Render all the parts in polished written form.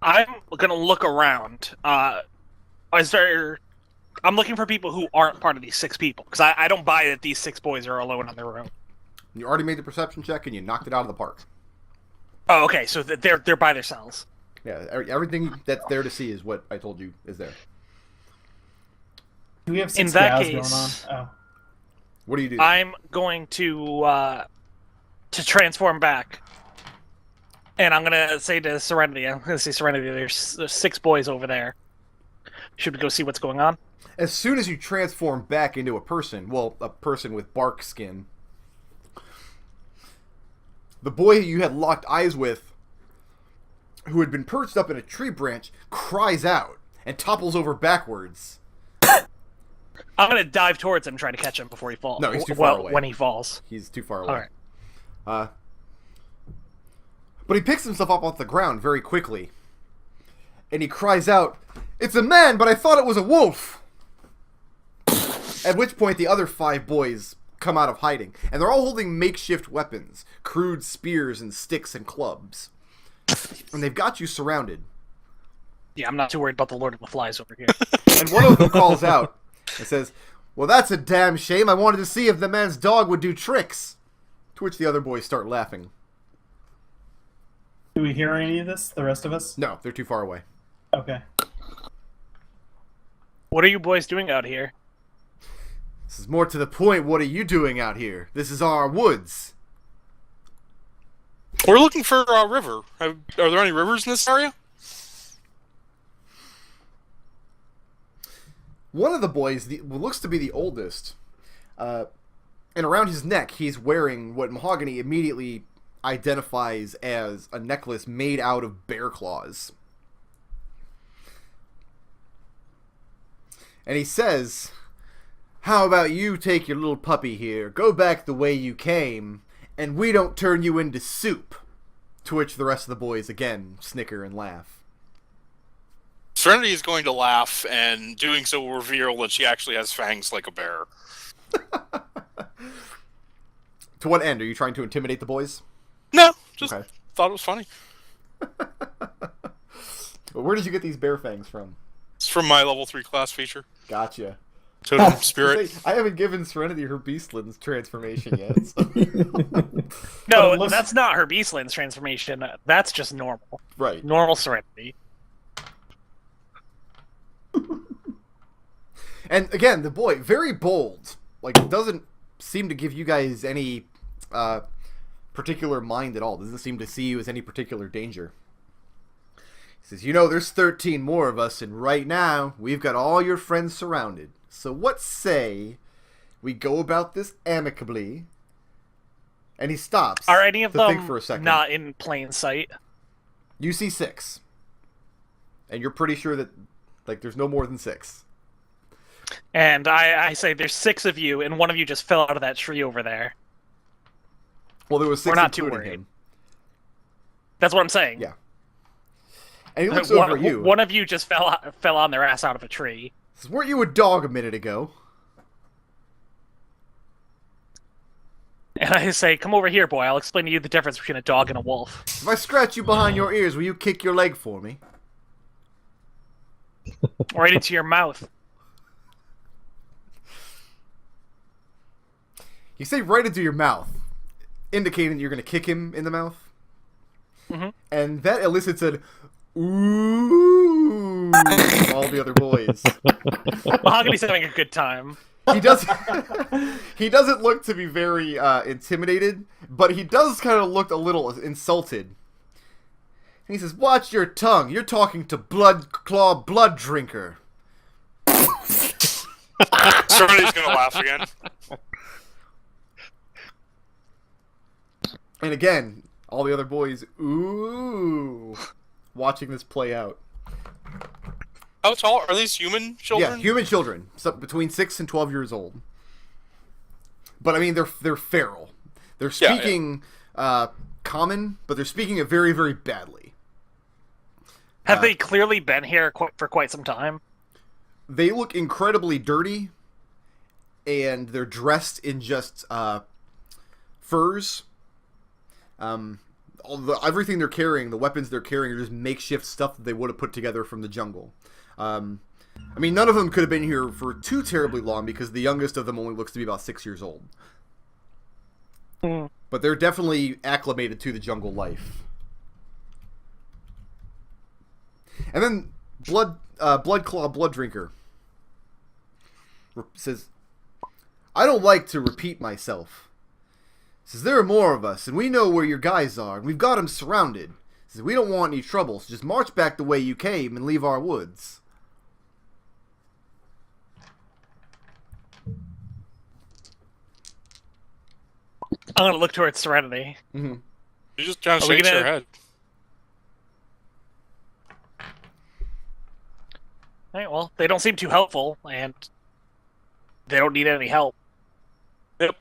I'm gonna look around. Is there? I'm looking for people who aren't part of these 6 people because I don't buy that these 6 boys are alone on their own. You already made the perception check and you knocked it out of the park. Oh, okay. So they're by themselves. Yeah, everything that's there to see is what I told you is there. Do we have 6 In that gals case, going on? Oh. What do you do? I'm going to transform back, and I'm gonna say to Serenity. I'm gonna say Serenity. There's 6 boys over there. Should we go see what's going on? As soon as you transform back into a person with bark skin, the boy you had locked eyes with, who had been perched up in a tree branch, cries out and topples over backwards. I'm gonna dive towards him, trying to catch him before he falls. No, he's too far away. When he falls, He's too far away. all right. But he picks himself up off the ground very quickly, and he cries out, "It's a man, but I thought it was a wolf!" At which point the other 5 boys come out of hiding, and they're all holding makeshift weapons, crude spears and sticks and clubs. And they've got you surrounded. Yeah, I'm not too worried about the Lord of the Flies over here. And one of them calls out and says, "Well, that's a damn shame. I wanted to see if the man's dog would do tricks." To which the other boys start laughing. Do we hear any of this, the rest of us? No, they're too far away. Okay. What are you boys doing out here? This is more to the point. What are you doing out here? This is our woods. We're looking for a river. Are there any rivers in this area? One of the boys, what looks to be the oldest, and around his neck he's wearing what Mahogany immediately identifies as a necklace made out of bear claws. And he says, "How about you take your little puppy here, go back the way you came, and we don't turn you into soup." To which the rest of the boys again snicker and laugh. Serenity is going to laugh, and doing so will reveal that she actually has fangs like a bear. To what end? Are you trying to intimidate the boys? No, just Okay. thought it was funny. Where did you get these bear fangs from? It's from my level 3 class feature. Gotcha. Totem Spirit. I haven't given Serenity her Beastlands transformation yet. So. No, that's not her Beastlands transformation. That's just normal. Right. Normal Serenity. And again, the boy, very bold. Like, doesn't seem to give you guys any particular mind at all. Doesn't seem to see you as any particular danger. He says, "You know, there's 13 more of us, and right now, we've got all your friends surrounded. So what say we go about this amicably?" And he stops. Are any of to them think for a second. not in plain sight? You see 6. And you're pretty sure that, like, there's no more than 6. And I say there's 6 of you, and one of you just fell out of that tree over there. Well, there was 6 We're not too including worried. him. That's what I'm saying. Yeah. And he looks over at you. One of you just fell on their ass out of a tree. Says, "Weren't you a dog a minute ago?" And I say, "Come over here, boy. I'll explain to you the difference between a dog and a wolf." If I scratch you behind your ears, will you kick your leg for me? Right into your mouth. You say right into your mouth, indicating you're going to kick him in the mouth. Mm-hmm. And that elicits an ooh from all the other boys. Mahogany's having a good time. He does. He doesn't look to be very intimidated, but he does kind of look a little insulted. And he says, "Watch your tongue. You're talking to Blood Claw Blood Drinker." Serenity's going to laugh again. And again, all the other boys, ooh, watching this play out. How tall? Are these human children? Yeah, human children, so between 6 and 12 years old. But I mean, they're feral. They're speaking common, but they're speaking it very, very badly. Have they clearly been here for quite some time? They look incredibly dirty, and they're dressed in just furs. everything they're carrying, the weapons they're carrying, are just makeshift stuff that they would have put together from the jungle. I mean, none of them could have been here for too terribly long because the youngest of them only looks to be about 6 years old. But they're definitely acclimated to the jungle life. And then Bloodclaw Blooddrinker says, I don't like to repeat myself. Says, there are more of us, and we know where your guys are, and we've got them surrounded. Says, we don't want any trouble, so just march back the way you came and leave our woods. I'm going to look towards Serenity. Mm-hmm. You just kind of shakes her head. Alright, well, they don't seem too helpful, and they don't need any help. Yep.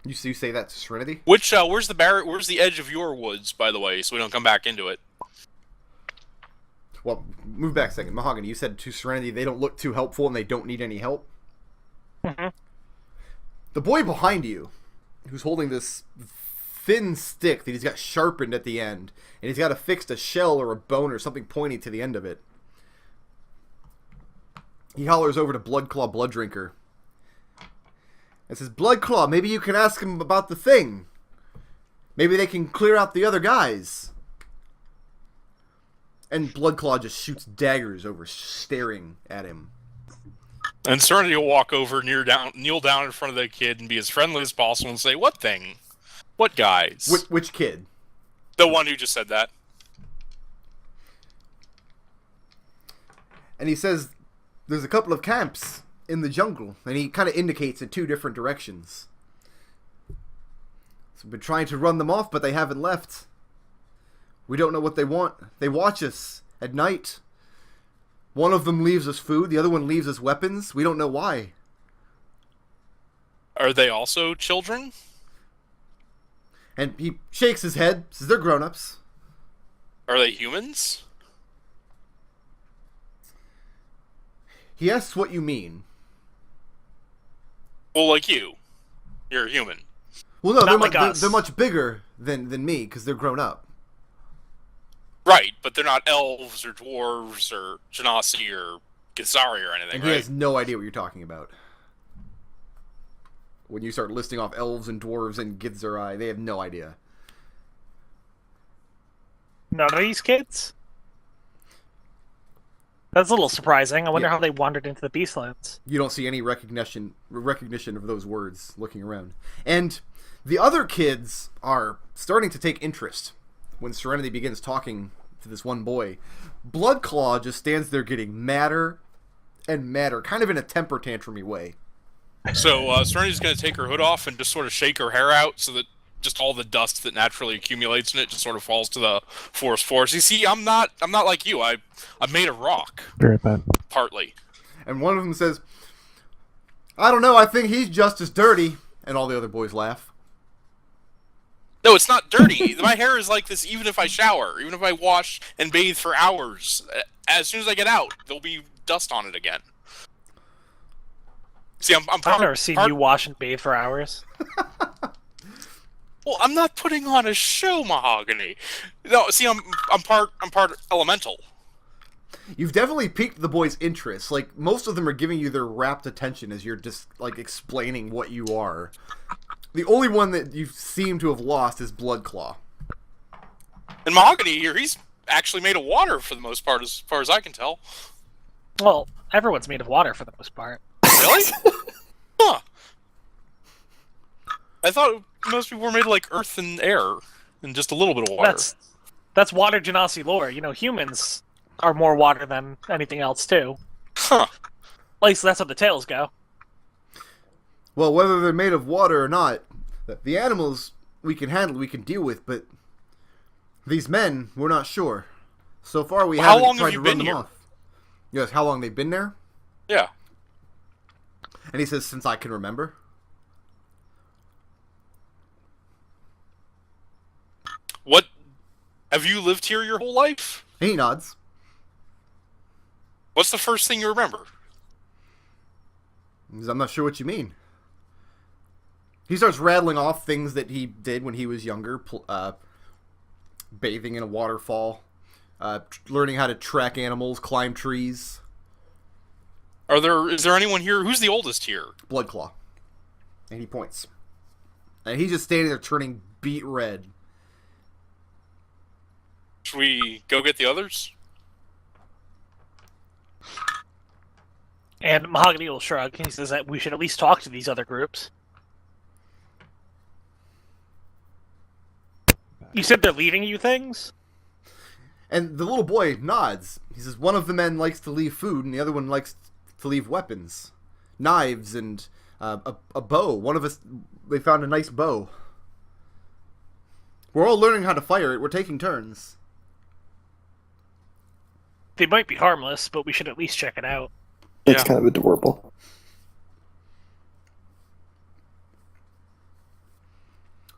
You say that to Serenity? Which, where's the edge of your woods, by the way, so we don't come back into it? Well, move back a second. Mahogany, you said to Serenity they don't look too helpful and they don't need any help? Mm-hmm. The boy behind you, who's holding this thin stick that he's got sharpened at the end, and he's got affixed a shell or a bone or something pointy to the end of it. He hollers over to Bloodclaw Blooddrinker and says, Bloodclaw, maybe you can ask him about the thing. Maybe they can clear out the other guys. And Bloodclaw just shoots daggers over, staring at him. And Serenity will walk over, kneel down in front of the kid, and be as friendly as possible and say, what thing? What guys? Which kid? The one who just said that. And he says, there's a couple of camps in the jungle, and he kind of indicates in two different directions. So we've been trying to run them off, but they haven't left. We don't know what they want. They watch us at night. One of them leaves us food, the other one leaves us weapons. We don't know why. Are they also children? And he shakes his head, says they're grown-ups. Are they humans? He asks what you mean. Well, like you. You're a human. Well, no, Not like us. they're much bigger than me, because they're grown up. Right, but they're not elves or dwarves or Genasi or Githzerai or anything, And right? he has no idea what you're talking about. When you start listing off elves and dwarves and Githzerai, they have no idea. None of these kids? That's a little surprising. I wonder how they wandered into the Beastlands. You don't see any recognition of those words looking around. And the other kids are starting to take interest when Serenity begins talking to this one boy. Bloodclaw just stands there getting madder and madder, kind of in a temper tantrum-y way. So Serenity's going to take her hood off and just sort of shake her hair out so that just all the dust that naturally accumulates in it just sort of falls to the forest floor. You see, I'm not like you. I made a rock. Very bad. Partly. And one of them says, I don't know, I think he's just as dirty. And all the other boys laugh. No, it's not dirty. My hair is like this even if I shower, even if I wash and bathe for hours. As soon as I get out, there'll be dust on it again. See, I've never seen you wash and bathe for hours. Well, I'm not putting on a show, Mahogany. No, see, I'm part elemental. You've definitely piqued the boys' interest. Like, most of them are giving you their rapt attention as you're just, like, explaining what you are. The only one that you seem to have lost is Bloodclaw. And Mahogany here, he's actually made of water for the most part, as far as I can tell. Well, everyone's made of water for the most part. Really? Huh. I thought most people were made of, like, earth and air, and just a little bit of water. That's water Genasi lore. You know, humans are more water than anything else, too. Huh. At least that's how the tales go. Well, whether they're made of water or not, the animals we can handle, we can deal with, but these men, we're not sure. So far, we How haven't long tried have to you run been them here? off. Yes, how long they've been there? Yeah. And he says, since I can remember. What? Have you lived here your whole life? He nods. What's the first thing you remember? He says, I'm not sure what you mean. He starts rattling off things that he did when he was younger, bathing in a waterfall, learning how to track animals, climb trees. Is there anyone here? Who's the oldest here? Bloodclaw. And he points. And he's just standing there turning beet red. Should we go get the others? And Mahogany will shrug. He says that we should at least talk to these other groups. You said they're leaving you things? And the little boy nods. He says one of the men likes to leave food and the other one likes to leave weapons. Knives and a bow. One of us, they found a nice bow. We're all learning how to fire it. We're taking turns. They might be harmless, but we should at least check it out. It's kind of adorable.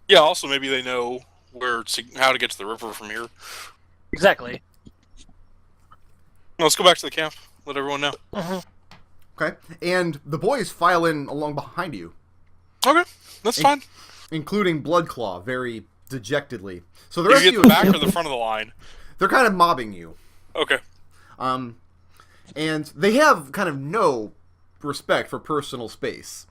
Yeah, also maybe they know how to get to the river from here. Exactly. Let's go back to the camp. Let everyone know. Okay. And the boys file in along behind you. Okay, that's fine. Including Bloodclaw, very dejectedly. So the You rest get of the you, back or the front of the line? they're kind of mobbing you. Okay. And they have kind of no respect for personal space.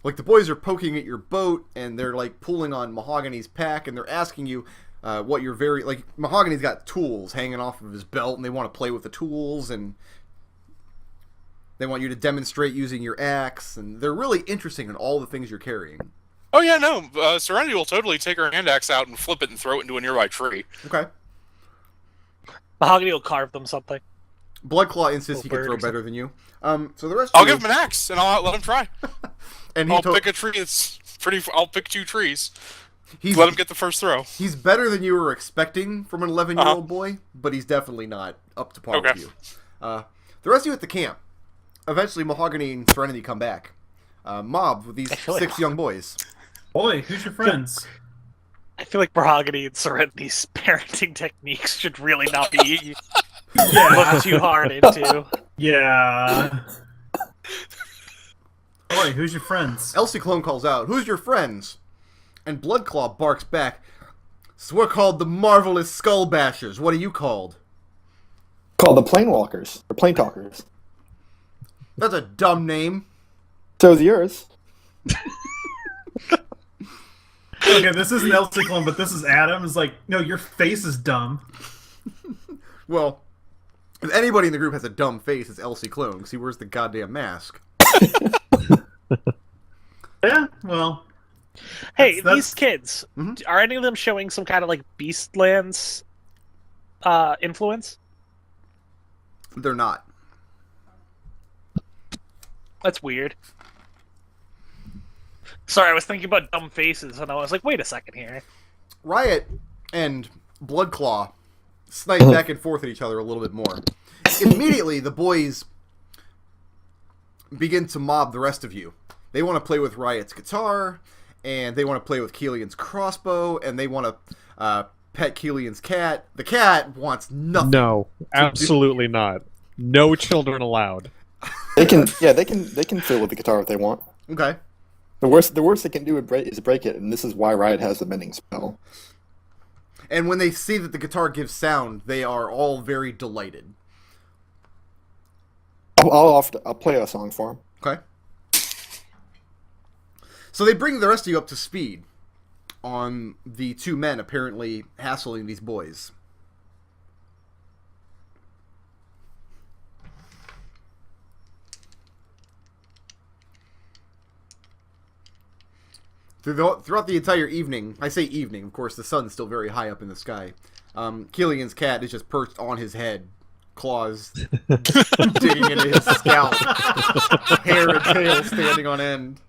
Like, the boys are poking at your boat, and they're, like, pulling on Mahogany's pack, and they're asking you what you're very... Like, Mahogany's got tools hanging off of his belt, and they want to play with the tools, and they want you to demonstrate using your axe, and they're really interested in all the things you're carrying. Oh, yeah, no. Serenity will totally take her hand axe out and flip it and throw it into a nearby tree. Okay. Mahogany will carve them something. Bloodclaw insists he can bird throw or better than you. So the rest I'll of you... give him an axe, and I'll let him try. And I'll pick a tree that's pretty... I'll pick 2 trees. He's, Let him get the first throw. He's better than you were expecting from an 11-year-old boy, but he's definitely not up to par with you. The rest of you at the camp. Eventually, Mahogany and Serenity come back. Mobbed with these 6 young boys. Boy, who's your friends? I feel like Mahogany and Serenity's parenting techniques should really not be looked too hard into. Yeah. Boy, who's your friends? Ciclon calls out, "Who's your friends?" And Bloodclaw barks back, "So we're called the Marvelous Skull Bashers. What are you called?" Called the Planewalkers, or Plane Talkers. That's a dumb name. So's yours. Okay, this isn't Ciclon, but this is Adam. It's like, no, your face is dumb. Well, if anybody in the group has a dumb face, it's Ciclon, because he wears the goddamn mask. Yeah, well... Hey, That's- these kids, are any of them showing some kind of, like, Beastlands influence? They're not. That's weird. Sorry, I was thinking about dumb faces, and I was like, wait a second here. Riot and Bloodclaw snipe back and forth at each other a little bit more. Immediately, the boys begin to mob the rest of you. They want to play with Riot's guitar, and they want to play with Kelian's crossbow, and they want to pet Kelian's cat. The cat wants nothing. No, absolutely not. No children allowed. They can fiddle with the guitar if they want. Okay. The worst they can do is break it, and this is why Riot has the mending spell. And when they see that the guitar gives sound, they are all very delighted. I'll play a song for them. Okay. So they bring the rest of you up to speed on the 2 men apparently hassling these boys. Throughout the entire evening, I say evening, of course, the sun's still very high up in the sky. Kelian's cat is just perched on his head, claws digging into his scalp, hair and tail standing on end.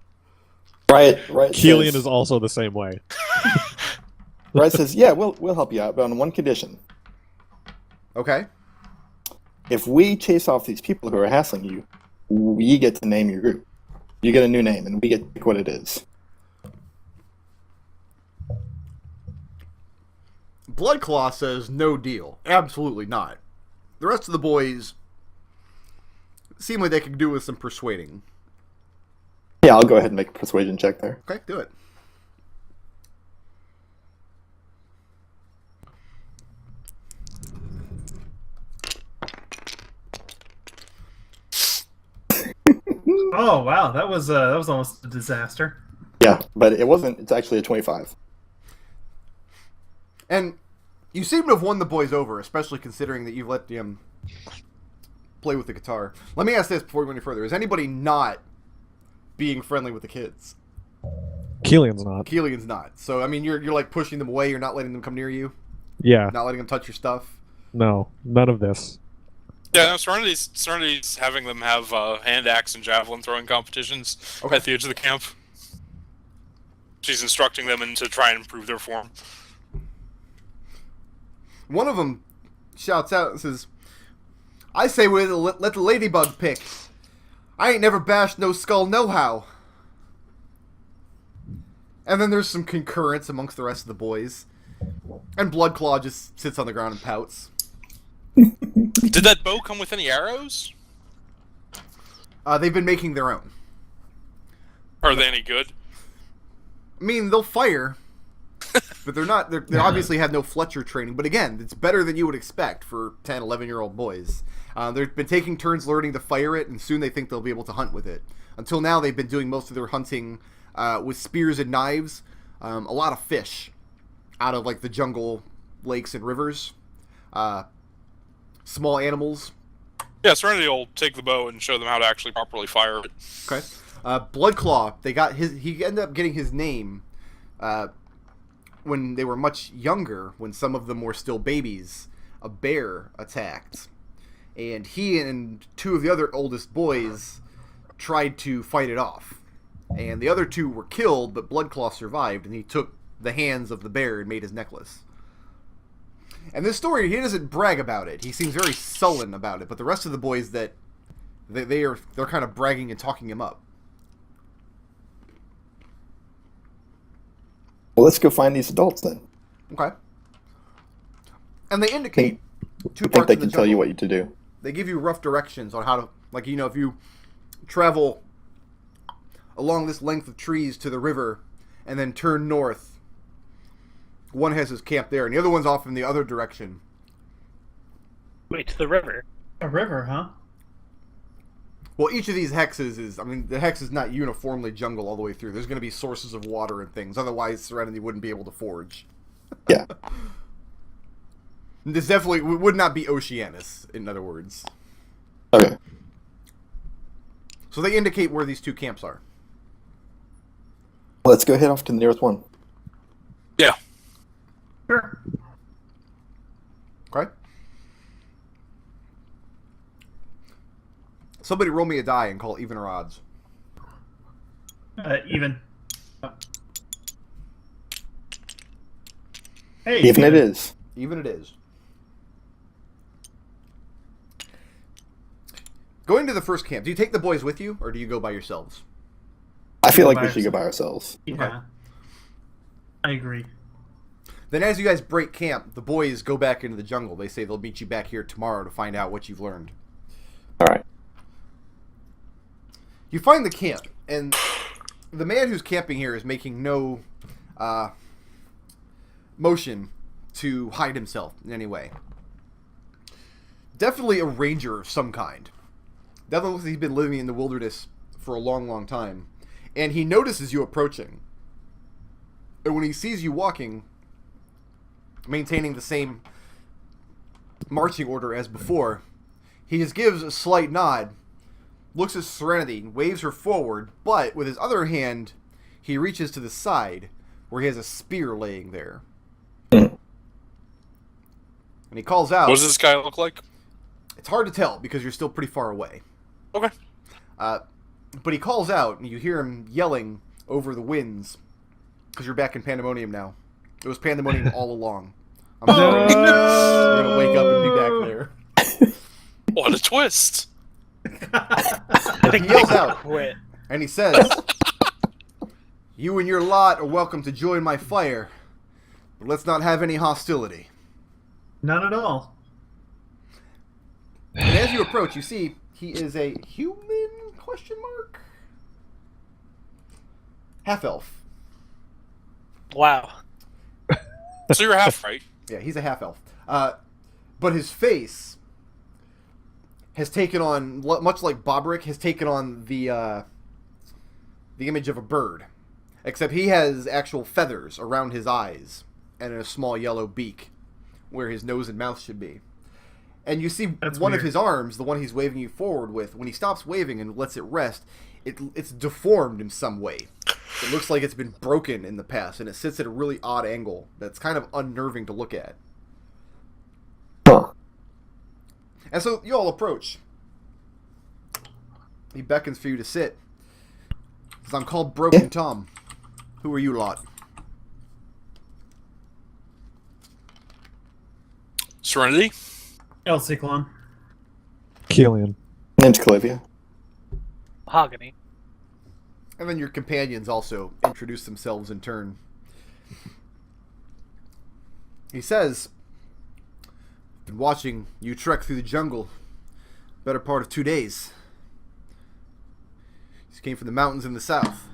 Riot Kelian says, is also the same way. Riot says, "Yeah, we'll help you out, but on one condition. Okay. If we chase off these people who are hassling you, we get to name your group. You get a new name, and we get to pick what it is." Bloodclaw says no deal. Absolutely not. The rest of the boys seem like they could do with some persuading. Yeah, I'll go ahead and make a persuasion check there. Okay, do it. Oh wow, that was almost a disaster. Yeah, but it wasn't. It's actually a 25. And you seem to have won the boys over, especially considering that you've let them play with the guitar. Let me ask this before we go any further. Is anybody not being friendly with the kids? Kelian's not. Kelian's not. So, I mean, you're like pushing them away. You're not letting them come near you. Yeah. Not letting them touch your stuff. No. None of this. Yeah, no, Serenity's having them have hand axe and javelin throwing competitions at the edge of the camp. She's instructing them to try and improve their form. One of them shouts out and says, "I say we let the ladybug pick. I ain't never bashed no skull no-how." And then there's some concurrence amongst the rest of the boys. And Bloodclaw just sits on the ground and pouts. Did that bow come with any arrows? They've been making their own. Are they any good? I mean, they'll fire, but they're not. They obviously have no Fletcher training. But again, it's better than you would expect for 10, 11-year-old boys. They've been taking turns learning to fire it, and soon they think they'll be able to hunt with it. Until now, they've been doing most of their hunting with spears and knives. A lot of fish out of like the jungle, lakes, and rivers. Small animals. Yeah, Serenity will take the bow and show them how to actually properly fire it. Okay. Bloodclaw, he ended up getting his name when they were much younger, when some of them were still babies. A bear attacked. And he and two of the other oldest boys tried to fight it off. And the other two were killed, but Bloodclaw survived, and he took the hands of the bear and made his necklace. And this story, he doesn't brag about it. He seems very sullen about it, but the rest of the boys they're kind of bragging and talking him up. Well, let's go find these adults then. Okay. And they indicate two I think parts they of the can tell you jungle. what to do. They give you rough directions on how to, like, you know, if you travel along this length of trees to the river and then turn north, one has his camp there, and the other one's off in the other direction. Wait, to the river. A river, huh? Well, each of these hexes is, I mean, the hex is not uniformly jungle all the way through. There's going to be sources of water and things. Otherwise, Serenity wouldn't be able to forge. Yeah. This definitely would not be Oceanus, in other words. Okay. So they indicate where these two camps are. Let's go head off to the nearest one. Yeah. Sure. Okay? Somebody roll me a die and call even or odds. Even. Hey. Even it is. Even it is. Going to the first camp, do you take the boys with you, or do you go by yourselves? I feel Go like by we should go by ourselves. Yeah. I agree. Then as you guys break camp, the boys go back into the jungle. They say they'll meet you back here tomorrow to find out what you've learned. All right. You find the camp, and the man who's camping here is making no motion to hide himself in any way. Definitely a ranger of some kind. Definitely looks like he's been living in the wilderness for a long, long time. And he notices you approaching. And when he sees you walking, maintaining the same marching order as before, he just gives a slight nod, looks at Serenity, waves her forward, but with his other hand, he reaches to the side where he has a spear laying there. And he calls out. What does this guy look like? It's hard to tell because you're still pretty far away. Okay. But he calls out, and you hear him yelling over the winds because you're back in Pandemonium now. It was Pandemonium all along. I'm sorry. You're going to wake up and be back there. What a twist! I think He yells Nick out. quit. And he says, "You and your lot are welcome to join my fire, but let's not have any hostility." None at all. And as you approach, you see he is a human, question mark? Half-elf. Wow. So you're half right. Yeah, he's a half-elf. But his face has taken on, much like Bobrik, has taken on the image of a bird. Except he has actual feathers around his eyes and a small yellow beak where his nose and mouth should be. And you see one of his arms, the one he's waving you forward with, when he stops waving and lets it rest, it's deformed in some way. It looks like it's been broken in the past, and it sits at a really odd angle that's kind of unnerving to look at. Huh. And so you all approach. He beckons for you to sit. Says, I'm called Broken Tom. Who are you lot? Serenity? Ciclon. Kelian. Name's Calivia. Mahogany. And then your companions also introduce themselves in turn. He says, been watching you trek through the jungle better part of 2 days. He came from the mountains in the south.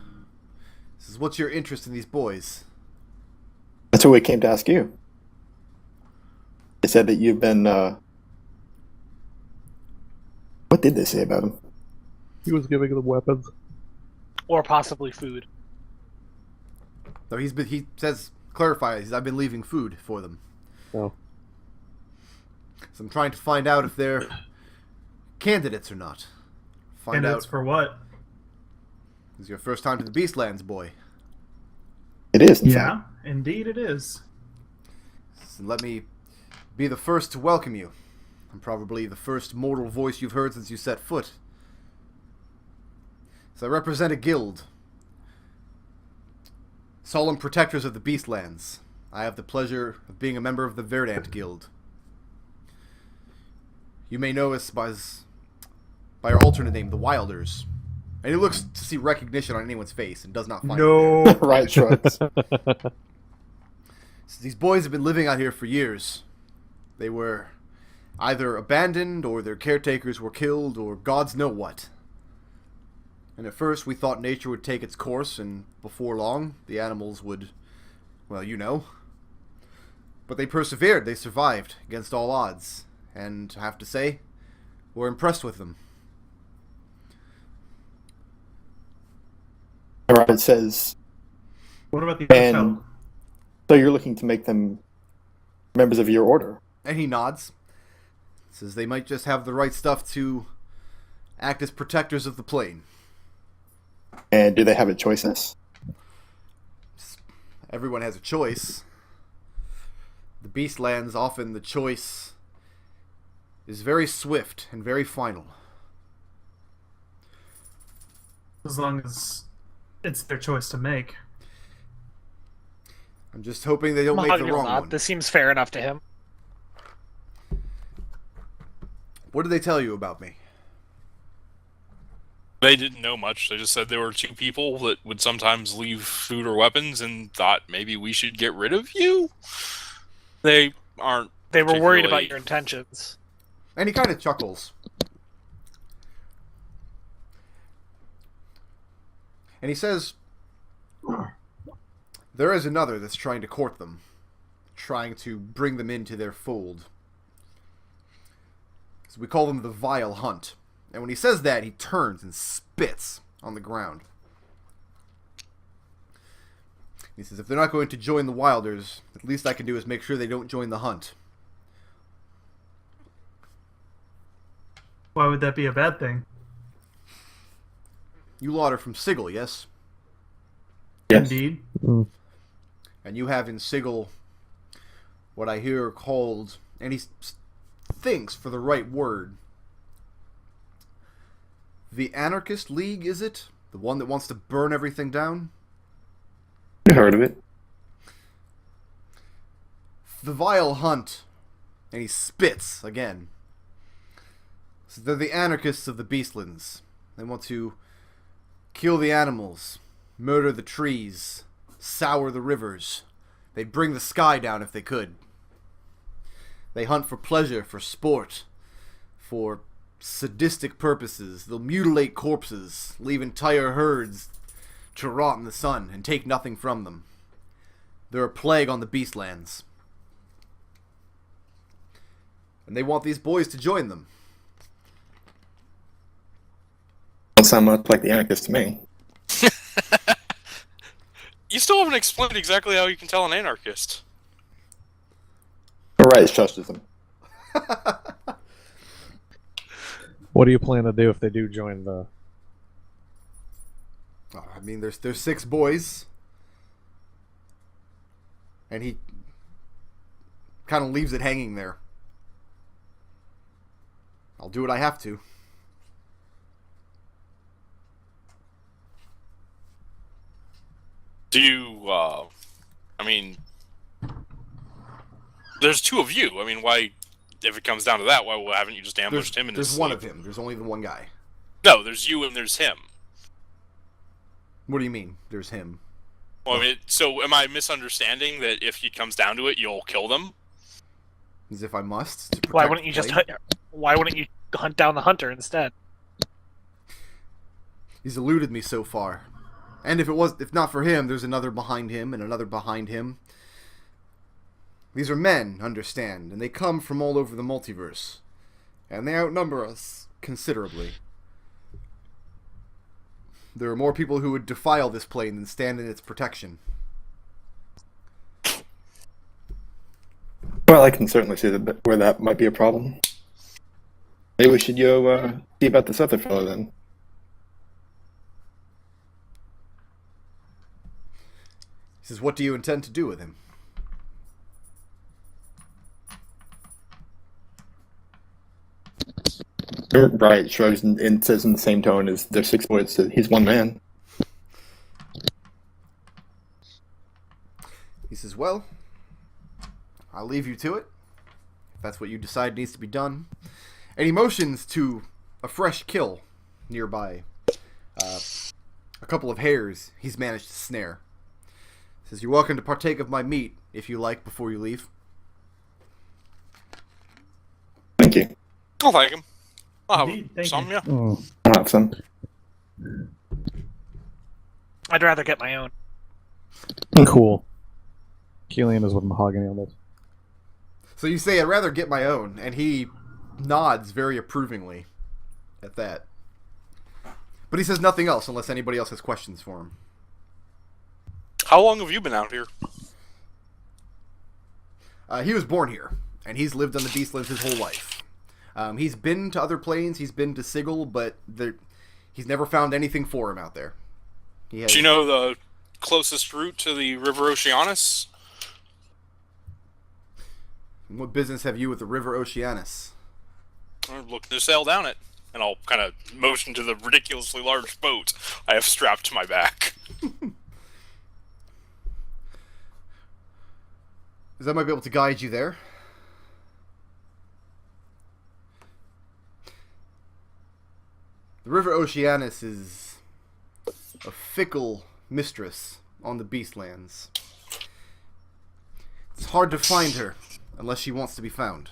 He says, what's your interest in these boys? That's what we came to ask you. They said that you've been, What did they say about him? He was giving them weapons. Or possibly food. So he says, clarifies, I've been leaving food for them. Oh. So I'm trying to find out if they're candidates or not. Candidates for what? This is your first time to the Beastlands, boy. It is, in Yeah, fact. indeed it is. So let me be the first to welcome you. I'm probably the first mortal voice you've heard since you set foot. So I represent a guild. Solemn Protectors of the Beastlands. I have the pleasure of being a member of the Verdant Guild. You may know us by our alternate name, the Wilders. And he looks to see recognition on anyone's face and does not find it No. Right, shrugs. there. So these boys have been living out here for years. They were either abandoned or their caretakers were killed or gods know what. And at first we thought nature would take its course and before long the animals would, well, you know. But they persevered, they survived against all odds. And I have to say, we're impressed with them. Riot says, What about the other and fellow? so you're looking to make them members of your order. And he nods. Says they might just have the right stuff to act as protectors of the plane. And do they have a choices? Everyone has a choice. The Beastlands, often the choice is very swift and very final. As long as it's their choice to make. I'm just hoping they don't make Mahogany the will wrong nod. one. This seems fair enough to him. What did they tell you about me? They didn't know much. They just said there were two people that would sometimes leave food or weapons and thought maybe we should get rid of you. They aren't. They were worried particularly- about your intentions. And he kind of chuckles. And he says, there is another that's trying to court them. Trying to bring them into their fold. So we call them the Vile Hunt. And when he says that, he turns and spits on the ground. He says, if they're not going to join the Wilders, at least I can do is make sure they don't join the hunt. Why would that be a bad thing? You lot are from Sigil, yes? Yes. Indeed. And you have in Sigil what I hear called, and he thinks for the right word, the Anarchist League, is it? The one that wants to burn everything down? You heard of it. The Vile Hunt, and he spits again. So they're the anarchists of the Beastlands. They want to kill the animals, murder the trees, sour the rivers. They'd bring the sky down if they could. They hunt for pleasure, for sport, for sadistic purposes. They'll mutilate corpses, leave entire herds to rot in the sun, and take nothing from them. They're a plague on the Beastlands. And they want these boys to join them. sound much like the anarchist to me. You still haven't explained exactly how you can tell an anarchist. Riot trusts him. What do you plan to do if they do join the... I mean, there's 6 boys. And he kind of leaves it hanging there. I'll do what I have to. Do you, I mean, there's 2 of you. I mean, why, if it comes down to that, why haven't you just ambushed him in his There's one sleep? of him. There's only the one guy. No, there's you and there's him. What do you mean, there's him? Well, I mean, so am I misunderstanding that if it comes down to it, you'll kill them? As if I must. To Why protect wouldn't you the just plane? Why wouldn't you hunt down the hunter instead? He's eluded me so far. And if not for him, there's another behind him and another behind him. These are men, understand, and they come from all over the multiverse. And they outnumber us considerably. There are more people who would defile this plane than stand in its protection. Well, I can certainly see where that might be a problem. Maybe we should go see about this other fellow then. He says, what do you intend to do with him? Riot shrugs and says in the same tone as their 6 boys that he's one man. He says, well, I'll leave you to it. If that's what you decide needs to be done. And he motions to a fresh kill nearby. A couple of hares he's managed to snare. He says, you're welcome to partake of my meat, if you like, before you leave. Thank you. I'll thank him. I'll Indeed, have thank some, you. yeah. I'll have some. I'd rather get my own. Cool. Kelian is with Mahogany on this. So you say, I'd rather get my own, and he nods very approvingly at that. But he says nothing else unless anybody else has questions for him. How long have you been out here? He was born here, and he's lived on the Beastlands his whole life. He's been to other planes, he's been to Sigil, but he's never found anything for him out there. He has... Do you know the closest route to the River Oceanus? What business have you with the River Oceanus? I'm looking to sail down it. And I'll kind of motion to the ridiculously large boat I have strapped to my back. Because I might be able to guide you there. The River Oceanus is a fickle mistress on the Beastlands. It's hard to find her unless she wants to be found.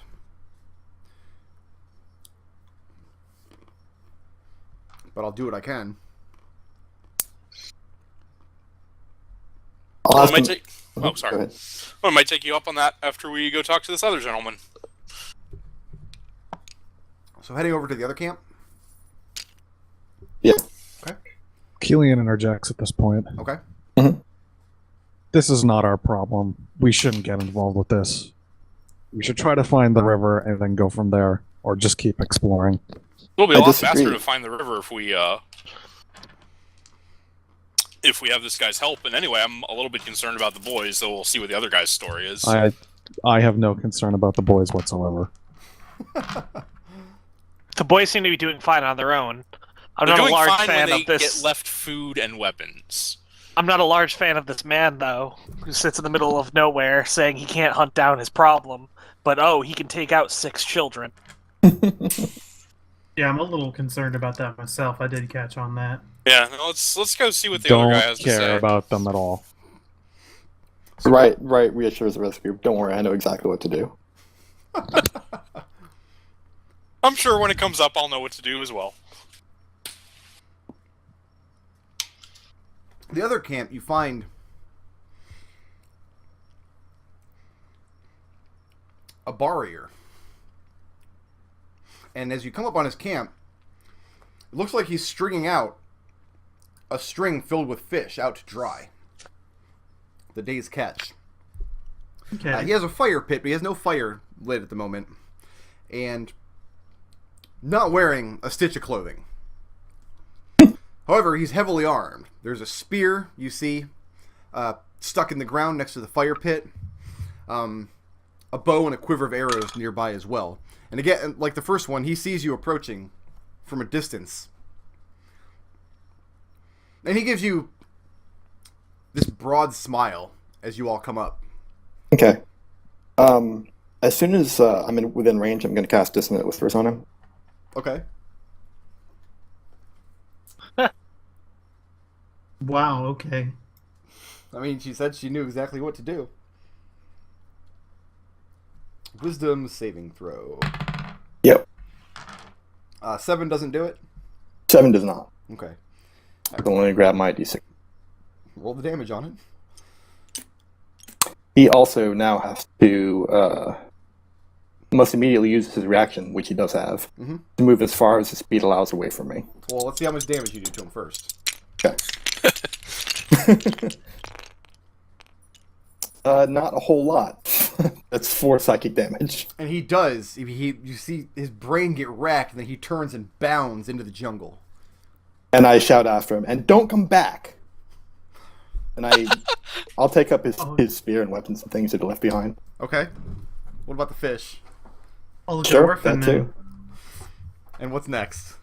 But I'll do what I can. I'll Well, ask it might him. take... Oh, sorry. Go ahead. Well, it might take you up on that after we go talk to this other gentleman. So heading over to the other camp. Yeah. Okay. Kelian interjects at this point. Okay. This is not our problem. We shouldn't get involved with this. We should try to find the river and then go from there, or just keep exploring. It'll be a I lot disagree. faster to find the river if we have this guy's help. And anyway, I'm a little bit concerned about the boys, so we'll see what the other guy's story is. I have no concern about the boys whatsoever. The boys seem to be doing fine on their own. I'm They're not a doing large fine when fan they of this. get left food and weapons. I'm not a large fan of this man, though, who sits in the middle of nowhere saying he can't hunt down his problem, but oh, he can take out 6 children. Yeah, I'm a little concerned about that myself. I did catch on that. Yeah, no, let's go see what the Don't other guy has to care say. about them at all. Right reassures the rest group. Don't worry, I know exactly what to do. I'm sure when it comes up, I'll know what to do as well. The other camp, you find a barrier. And as you come up on his camp, It looks like he's stringing out a string filled with fish out to dry. The day's catch. Okay. He has a fire pit, but he has no fire lit at the moment. And not wearing a stitch of clothing. However, he's heavily armed. There's a spear, you see, stuck in the ground next to the fire pit. A bow and a quiver of arrows nearby as well. And again, like the first one, he sees you approaching from a distance. And he gives you this broad smile as you all come up. Okay. As soon as I'm within range, I'm going to cast Dissonant Whispers on him. Okay. Wow, okay. I mean, she said she knew exactly what to do. Wisdom saving throw. Yep. 7 doesn't do it? 7 does not. Okay. I can only grab my d6. Roll the damage on it. He also now has to most immediately use his reaction, which he does have, to move as far as his speed allows away from me. Well, let's see how much damage you do to him first. Okay. Not a whole lot. That's 4 psychic damage. And he does. You see his brain get racked, and then he turns and bounds into the jungle. And I shout after him, and don't come back! And I'll take up his spear and weapons and things that are left behind. Okay. What about the fish? I'll look at Sure, Orphan that too. And what's next?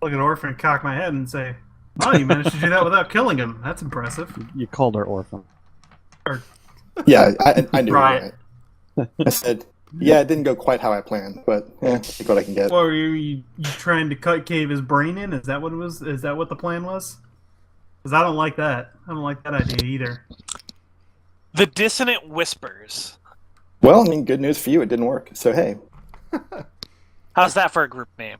Look at Orphan, cock my head, and say, "Oh, you managed to do that without killing him. That's impressive." You called her orphan. Or Yeah, I knew Right. it. I said, yeah, it didn't go quite how I planned, but take what I can get. what were you trying to cut cave his brain in? Is that what it was? Is that what the plan was? Because I don't like that. I don't like that idea either. The Dissonant Whispers. Well, I mean, good news for you, it didn't work. So, hey. How's that for a group name?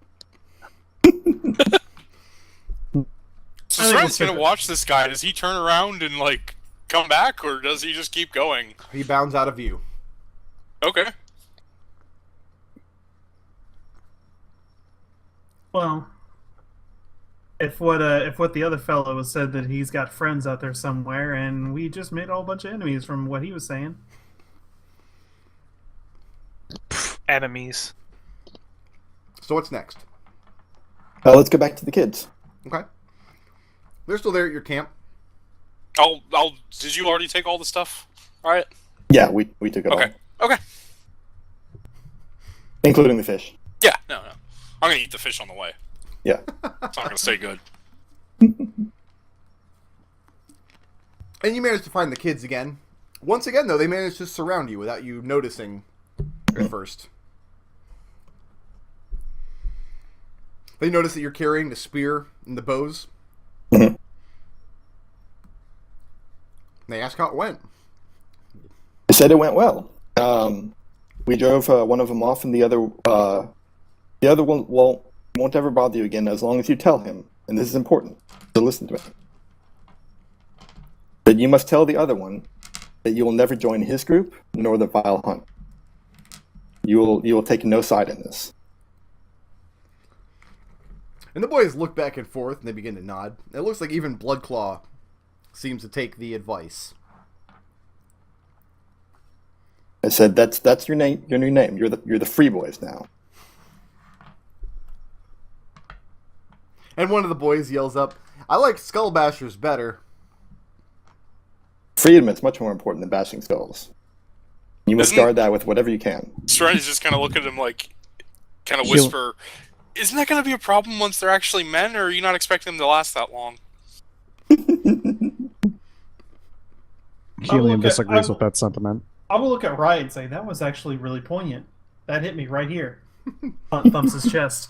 So I think Seren's it's gonna good. watch this guy. Does he turn around and like come back, or does he just keep going? He bounds out of view. Okay. Well, if what the other fellow said that he's got friends out there somewhere, and we just made a whole bunch of enemies from what he was saying. Enemies. So what's next? Let's go back to the kids. Okay. They're still there at your camp. Did you already take all the stuff? All right. Yeah, we took it Okay. Okay. Including the fish. Yeah. No. I'm gonna eat the fish on the way. Yeah. It's not gonna stay good. And you manage to find the kids again. Once again, though, they manage to surround you without you noticing at first. They notice that you're carrying the spear and the bows. Mhm. They ask how it went. I said it went well. We drove one of them off, and the other one won't ever bother you again as long as you tell him, and this is important, to listen to me, that you must tell the other one that you will never join his group nor the Vile Hunt. You will take no side in this. And the boys look back and forth, and they begin to nod. It looks like even Bloodclaw seems to take the advice. I said that's your name, your new name. You're the Free Boys now. And one of the boys yells up, "I like Skullbashers better." Freedom's much more important than bashing skulls. You must guard that with whatever you can. Seren's just kind of look at him like, kind of He'll- whisper, "Isn't that gonna be a problem once they're actually men, or are you not expecting them to last that long?" Kelian disagrees with that sentiment. I will look at Riot and say, that was actually really poignant. That hit me right here. Thumps his chest.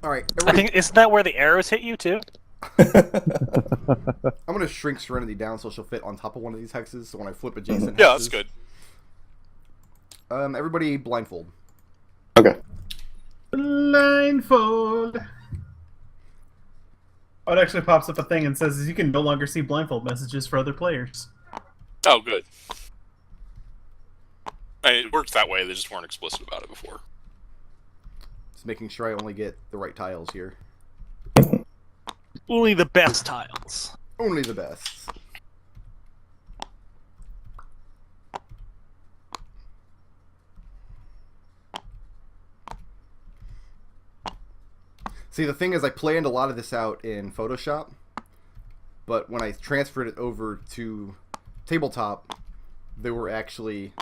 All right, I think isn't that where the arrows hit you too? I'm going to shrink Serenity down so she'll fit on top of one of these hexes, so when I flip adjacent hexes... Yeah, that's good. Everybody blindfold. Okay. Blindfold. Oh, it actually pops up a thing and says you can no longer see blindfold messages for other players. Oh, good. I mean, it worked that way. They just weren't explicit about it before. Just making sure I only get the right tiles here. Only the best tiles. Only the best. See, the thing is, I planned a lot of this out in Photoshop, but when I transferred it over to tabletop, there were actually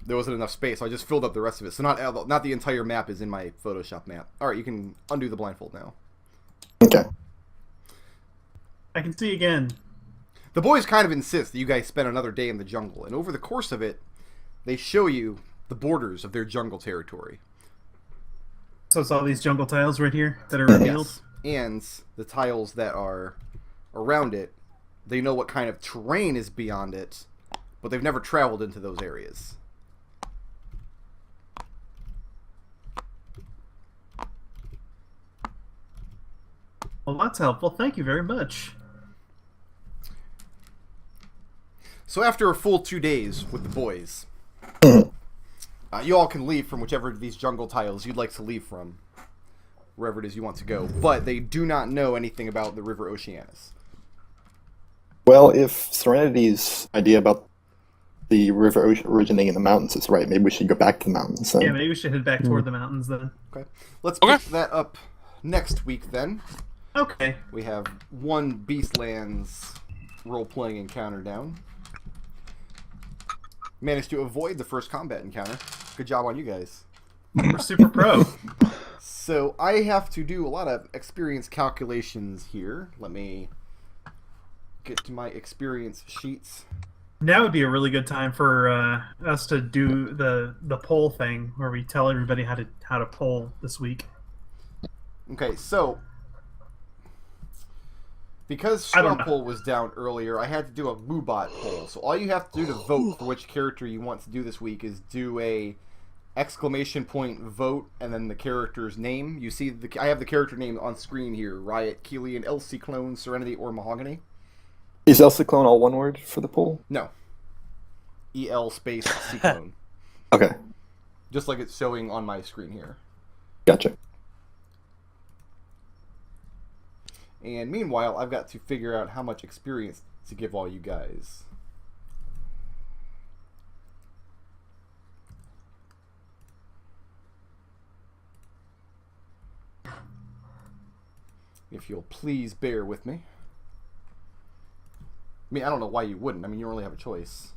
there wasn't enough space, so I just filled up the rest of it. So not the entire map is in my Photoshop map. All right, you can undo the blindfold now. Okay. I can see again. The boys kind of insist that you guys spend another day in the jungle, and over the course of it, they show you the borders of their jungle territory. So it's all these jungle tiles right here that are revealed? Yes. And the tiles that are around it, they know what kind of terrain is beyond it, but they've never traveled into those areas. Well, that's helpful. Thank you very much. So after a full 2 days with the boys, you all can leave from whichever of these jungle tiles you'd like to leave from, wherever it is you want to go. But they do not know anything about the River Oceanus. Well, if Serenity's idea about the river originating in the mountains is right, maybe we should go back to the mountains then. Yeah, maybe we should head back toward the mountains then. Okay, let's Okay. pick that up next week then. Okay. We have one Beastlands role-playing encounter down. Managed to avoid the first combat encounter. Good job on you guys. We're super pro. So I have to do a lot of experience calculations here. Let me get to my experience sheets. Now would be a really good time for us to do the poll thing where we tell everybody how to poll this week. Okay, so because I don't Straw Poll was down earlier, I had to do a Moobot poll. So all you have to do to vote for which character you want to do this week is do a exclamation point vote and then the character's name. You see, I have the character name on screen here: Riot, Kelian, Ciclon, Serenity, or Mahogany. Is Ciclon all one word for the poll? No. EL space Ciclon. Okay, Just like it's showing on my screen here. gotcha. And meanwhile, I've got to figure out how much experience to give all you guys. If you'll please bear with me. I mean, I don't know why you wouldn't. I mean, you only have a choice.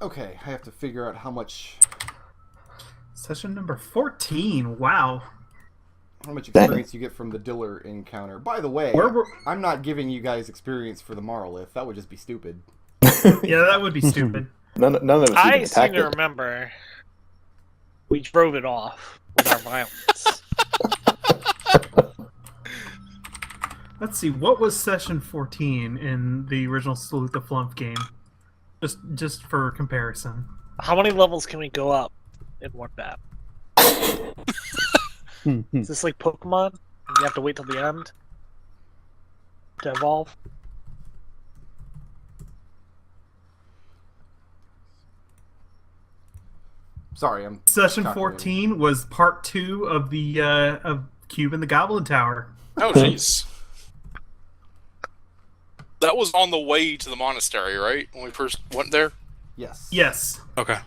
Okay, I have to figure out how much Session number 14. Wow. experience you get from the Diller encounter. By the way, Where were- I'm not giving you guys experience for the Monolith. That would just be stupid. Yeah, that would be stupid. None of us I even seem attacked to it. remember we drove it off with our violence. Let's see, what was Session 14 in the original Salute the Flumph game? Just for comparison. How many levels can we go up in one map? Is this like Pokemon? You have to wait till the end to evolve? Sorry, I'm Session calculating. 14 was part 2 of the of Cube in the Goblin Tower. Oh, jeez. That was on the way to the monastery, right? When we first went there? Yes. Yes. Okay.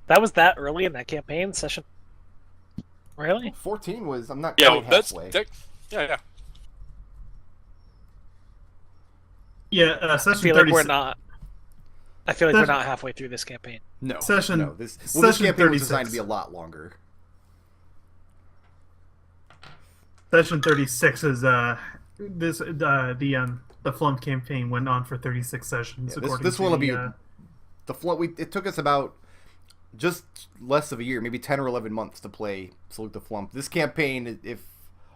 That was that early in that campaign session? Really? 14 was, I'm not Yeah, quite that's... halfway. Yeah. Yeah, I Session feel like 30. we're not. I feel like we're Session- not halfway through this campaign. No. Session- no. This Session campaign was 36. designed to be a lot longer. Session 36 is the Flumph campaign went on for 36 sessions. Yeah, according this to one will be the, the Flump. It took us about just less of a year, maybe 10 or 11 months to play Salute the Flump. This campaign, if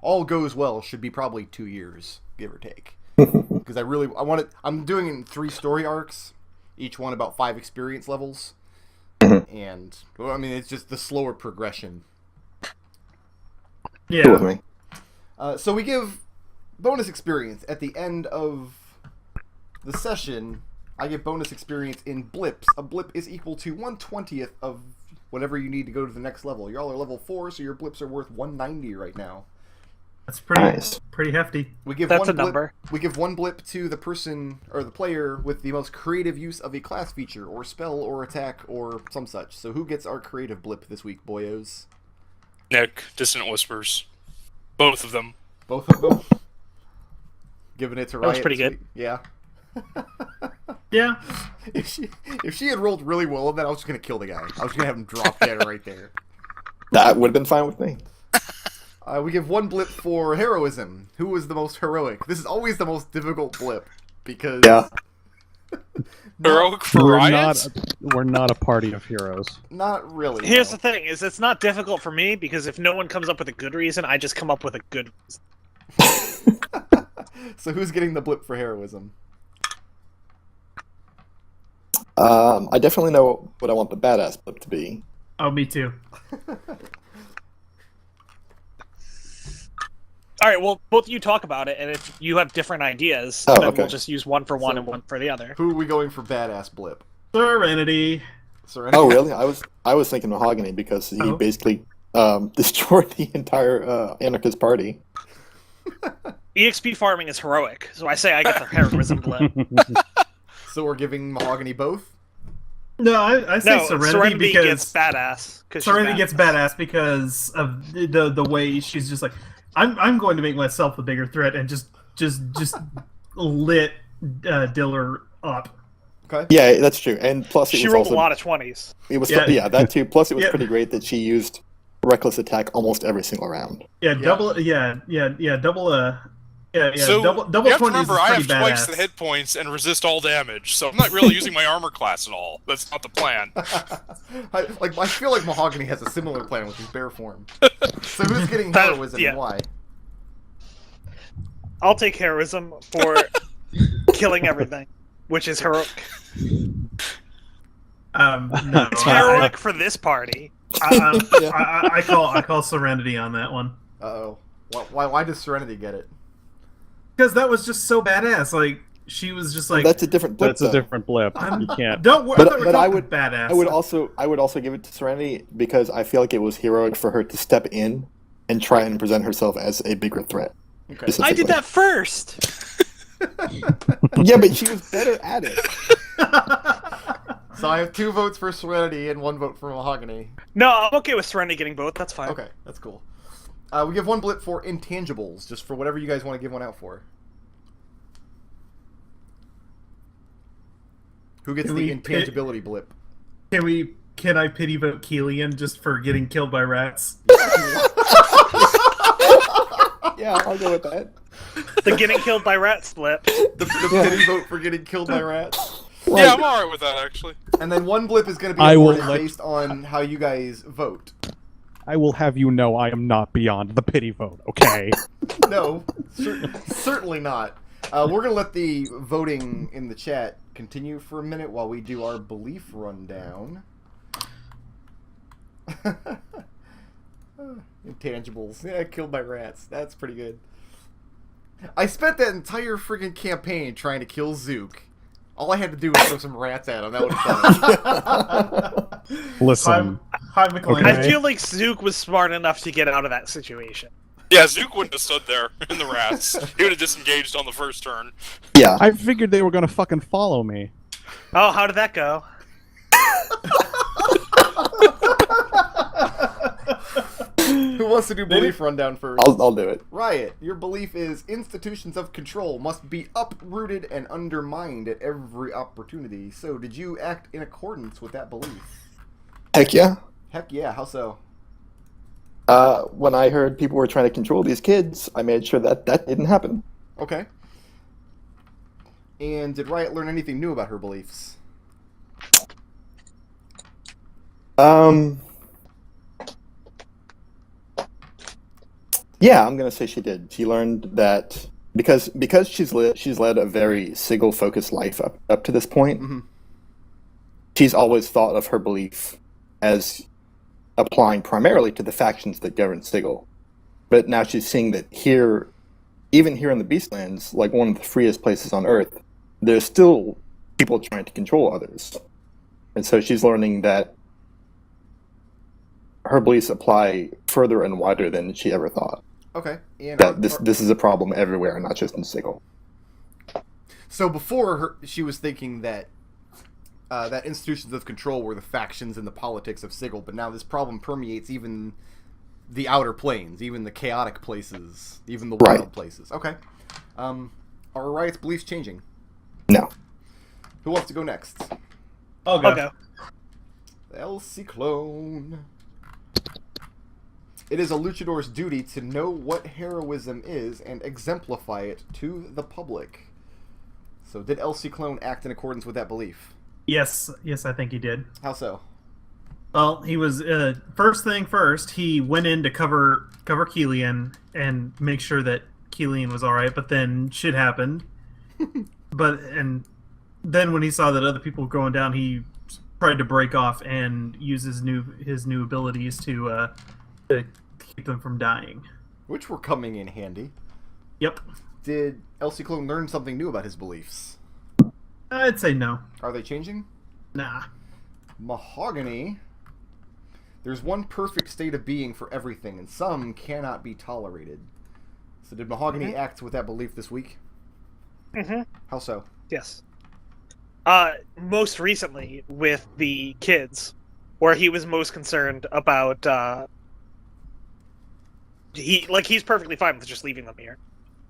all goes well, should be probably 2 years, give or take. because I want it. I'm doing it in 3 story arcs, each one about 5 experience levels, and well, I mean it's just the slower progression. Cool with Yeah. me. So we give bonus experience at the end of the session. I get bonus experience in blips. A blip is equal to 1/20th of whatever you need to go to the next level. Y'all are level 4, so your blips are worth 190 right now. That's pretty Nice. pretty hefty. We give That's one a blip, number. We give 1 blip to the person or the player with the most creative use of a class feature or spell or attack or some such. So who gets our creative blip this week, boyos? Nick, Dissonant Whispers. Both of them. Both of them. Giving it to Riot. was pretty this good. week? Yeah. Yeah. If she had rolled really well on that, I was just gonna kill the guy. I was gonna have him drop dead right there. That would have been fine with me. We give 1 blip for heroism. Who was the most heroic? This is always the most difficult blip because Yeah. Heroic for We're Riot? not a party of heroes. not really. Here's no. the thing: is it's not difficult for me because if no one comes up with a good reason, I just come up with a good reason. So who's getting the blip for heroism? I definitely know what I want the badass blip to be. Oh, me too. All right, well, both of you talk about it, and if you have different ideas, Oh, then okay. we'll just use one for one So- and one for the other. Who are we going for badass blip? Serenity. Serenity? Oh, really? I was thinking Mahogany because he Oh. basically destroyed the entire anarchist party. EXP farming is heroic, so I say I get the heroism blip. So we're giving Mahogany both? No, I say No, Serenity, gets because badass. Serenity gets badass because of the way she's just like, I'm going to make myself the bigger threat and just lit Diller up. Okay. Yeah, that's true. And plus, it She was rolled also a lot of 20s. it was Yeah. that too. Plus, it was Yeah. pretty great that she used reckless attack almost every single round. Yeah, Yeah. double. Double. So double you have to 20s remember, is I pretty have twice badass. the hit points and resist all damage, so I'm not really using my armor class at all. That's not the plan. I feel like Mahogany has a similar plan with his bear form. So who's getting That- heroism yeah. and why? I'll take heroism for killing everything, which is heroic. No, It's heroic for this party. I call Serenity on that one Uh-oh. Why does Serenity get it? because that was just so badass. Like she was just like, That's a different blip. That's a though. different blip. You can't. Don't worry. But- I thought we were but I talking would- badass. I would also give it to Serenity because I feel like it was heroic for her to step in and try and present herself as a bigger threat. Okay. I specifically. did that first. Yeah, but she was better at it. So I have 2 votes for Serenity and 1 vote for Mahogany. No, I'm okay with Serenity getting both. That's fine. Okay, that's cool. We give 1 blip for intangibles, just for whatever you guys want to give one out for. Who gets Can the we intangibility blip? Can I pity vote Kelian just for getting killed by rats? Yeah, I'll go with that. The getting killed by rat split. The pity vote for getting killed by rats. Yeah, I'm alright with that, actually. And then 1 blip is going to be I will awarded let- based on how you guys vote. I will have you know I am not beyond the pity vote, okay? No, certainly not. We're going to let the voting in the chat continue for a minute while we do our belief rundown. Intangibles. Yeah, killed by rats. That's pretty good. I spent that entire friggin' campaign trying to kill Zook. All I had to do was throw some rats at him. That would have done it. Listen, Hi, McLean. Okay. I feel like Zook was smart enough to get out of that situation. Yeah, Zook wouldn't have stood there in the rats. He would have disengaged on the first turn. Yeah. I figured they were gonna fucking follow me. Oh, how did that go? Who wants to do belief rundown first? I'll do it. Riot, your belief is institutions of control must be uprooted and undermined at every opportunity. So, did you act in accordance with that belief? Heck yeah. Heck yeah, how so? When I heard people were trying to control these kids, I made sure that didn't happen. Okay. And did Riot learn anything new about her beliefs? Yeah, I'm gonna say she did. She learned that because she's led a very Sigil focused life up to this point. Mm-hmm. She's always thought of her belief as applying primarily to the factions that govern Sigil. But now she's seeing that here, even here in the Beastlands, like one of the freest places on Earth, there's still people trying to control others. And so she's learning that her beliefs apply further and wider than she ever thought. Okay. And That this is a problem everywhere, not just in Sigil. So before she was thinking that that institutions of control were the factions and the politics of Sigil, but now this problem permeates even the outer planes, even the chaotic places, even the wild places. Okay. Are Riot's beliefs changing? No. Who wants to go next? I'll go. I'll go. El Ciclon. It is a luchador's duty to know what heroism is and exemplify it to the public. So did El Ciclon act in accordance with that belief? Yes, I think he did. How so? Well, he was first thing first. He went in to cover Kelian and make sure that Kelian was all right. But then shit happened. And then when he saw that other people were going down, he tried to break off and use his new abilities to keep them from dying. Which were coming in handy. Yep. Did El Ciclon learn something new about his beliefs? I'd say no. Are they changing? Nah. Mahogany. There's one perfect state of being for everything, and some cannot be tolerated. So did Mahogany act with that belief this week? Mm-hmm. How so? Yes. Most recently with the kids, where he was most concerned about he's perfectly fine with just leaving them here.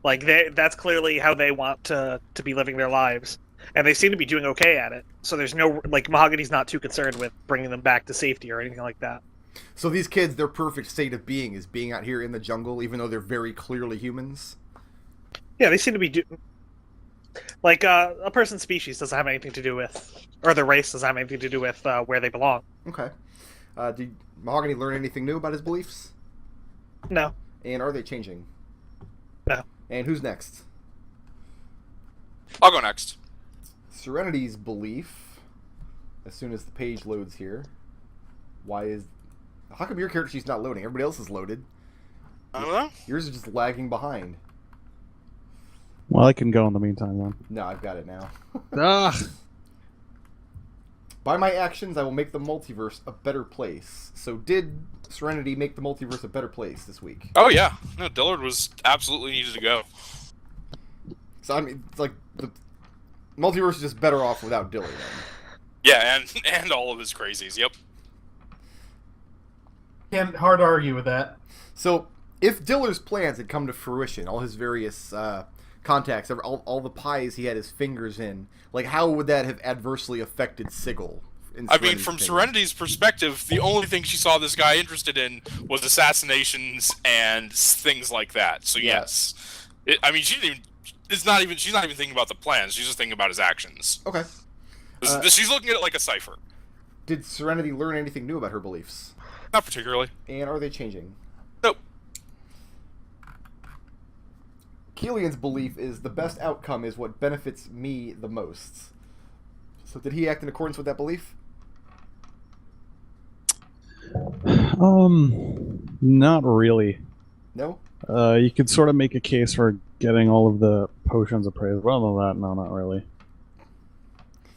Like that's clearly how they want to be living their lives, and they seem to be doing okay at it. So there's no Mahogany's not too concerned with bringing them back to safety or anything like that. So these kids, their perfect state of being is being out here in the jungle, even though they're very clearly humans. Yeah, they seem to be a person's species doesn't have anything to do with, or their race doesn't have anything to do with where they belong. Okay. Did Mahogany learn anything new about his beliefs? No. And are they changing? No. And who's next? I'll go next. Serenity's belief, as soon as the page loads here. How come your character sheet's not loading? Everybody else is loaded. I don't know. Yours is just lagging behind. Well, I can go in the meantime then. No, I've got it now. Ah, By my actions, I will make the multiverse a better place. So did Serenity make the multiverse a better place this week? Oh yeah, no, Dillard was absolutely needed to go. So I mean, it's like the multiverse is just better off without Dillard. Yeah, and all of his crazies. Yep. Can't hard argue with that. So if Dillard's plans had come to fruition, all his various contacts, all the pies he had his fingers in, like how would that have adversely affected Sigil? I mean, from Serenity's perspective, the only thing she saw this guy interested in was assassinations and things like that. So Yeah. yes, she's not even thinking about the plans. She's just thinking about his actions. Okay. She's looking at it like a cipher. Did Serenity learn anything new about her beliefs? Not particularly. And are they changing? Nope. Kelian's belief is the best outcome is what benefits me the most. So did he act in accordance with that belief? Not really. No? You could sort of make a case for getting all of the potions appraised. Well, than that, no, not really.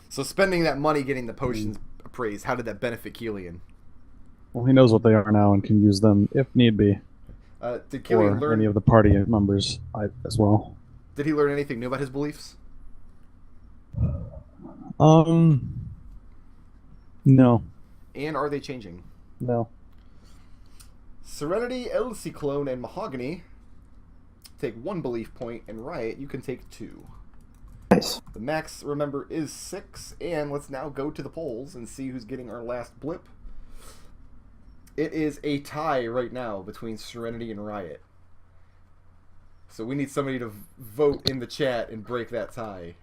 So spending that money getting the potions appraised, how did that benefit Kelian? Well, he knows what they are now and can use them if need be. Did Kelian Or learn any of the party members as well. Did he learn anything new about his beliefs? No. And are they changing? No. Serenity, El Ciclon, and Mahogany take 1 belief point, and Riot, you can take 2. Nice. The max, remember, is 6, and let's now go to the polls and see who's getting our last blip. It is a tie right now between Serenity and Riot. So we need somebody to vote in the chat and break that tie.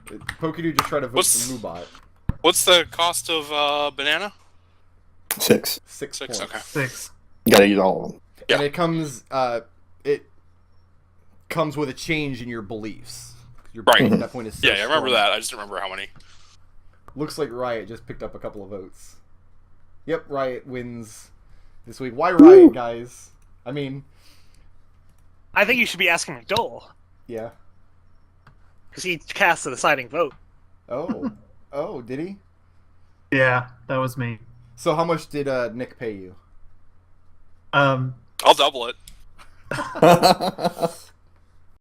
Pokedu just try to vote for Moobot. What's the cost of banana? 6. 6 6, points. okay. 6. You gotta use all of them. and it comes with a change in your beliefs. Your Right. belief at that point is so Yeah, I remember strong. that. I just don't remember how many. Looks like Riot just picked up a couple of votes. Yep, Riot wins this week. Why Riot, guys? I mean, I think you should be asking McDohl, yeah. because he cast the deciding vote. Oh, did he? Yeah, that was me. So how much did Nich pay you? Um, I'll double it.